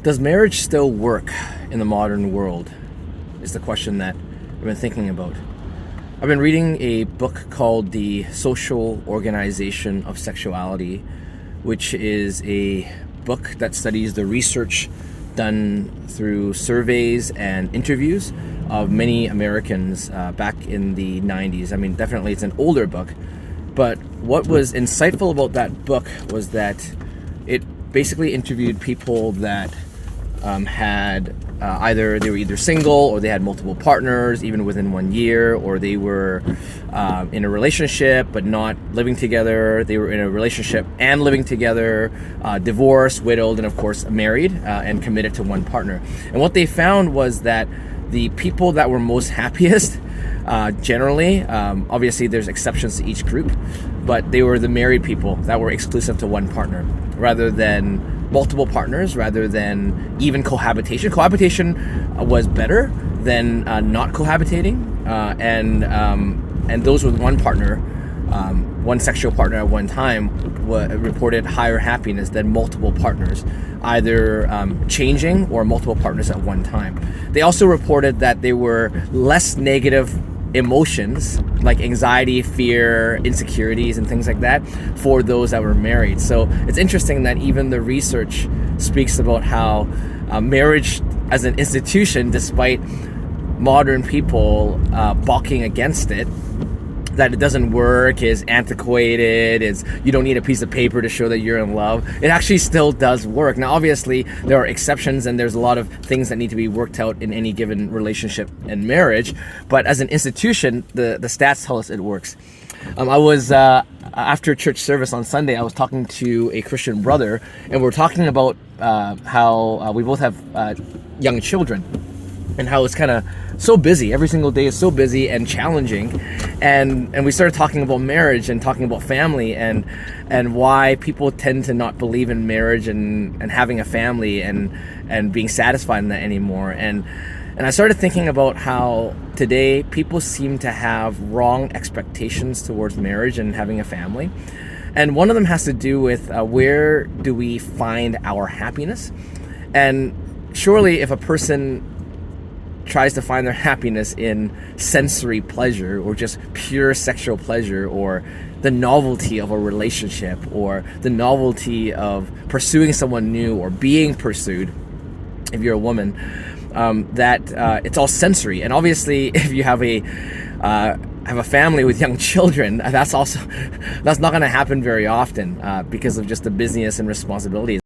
Does marriage still work in the modern world? Is the question that I've been thinking about. I've been reading a book called The Social Organization of Sexuality, which is a book that studies the research done through surveys and interviews of many Americans back in the 90s. I mean, definitely it's an older book, but what was insightful about that book was that it basically interviewed people that had they were either single or they had multiple partners even within 1 year, or they were in a relationship but not living together. They were in a relationship and living together, divorced, widowed, and of course married and committed to one partner. And what they found was that the people that were most happiest generally, obviously there's exceptions to each group, but they were the married people that were exclusive to one partner rather than multiple partners, rather than even cohabitation. Cohabitation was better than not cohabitating, and those with one partner, one sexual partner at one time, reported higher happiness than multiple partners, either changing or multiple partners at one time. They also reported that there were less negative emotions like anxiety, fear, insecurities, and things like that for those that were married. So it's interesting that even the research speaks about how marriage as an institution, despite modern people balking against it, that it doesn't work, is antiquated, you don't need a piece of paper to show that you're in love. It actually still does work. Now, obviously, there are exceptions and there's a lot of things that need to be worked out in any given relationship and marriage. But as an institution, the stats tell us it works. I was, after church service on Sunday, I was talking to a Christian brother, and we're talking about how we both have young children, and how it's kind of so busy. Every single day is so busy and challenging. And we started talking about marriage and talking about family and why people tend to not believe in marriage and having a family and being satisfied in that anymore. And I started thinking about how today people seem to have wrong expectations towards marriage and having a family. And one of them has to do with where do we find our happiness? And surely if a person tries to find their happiness in sensory pleasure or just pure sexual pleasure, or the novelty of a relationship, or the novelty of pursuing someone new or being pursued, if you're a woman, that it's all sensory. And obviously if you have a family with young children, that's not going to happen very often because of just the busyness and responsibilities.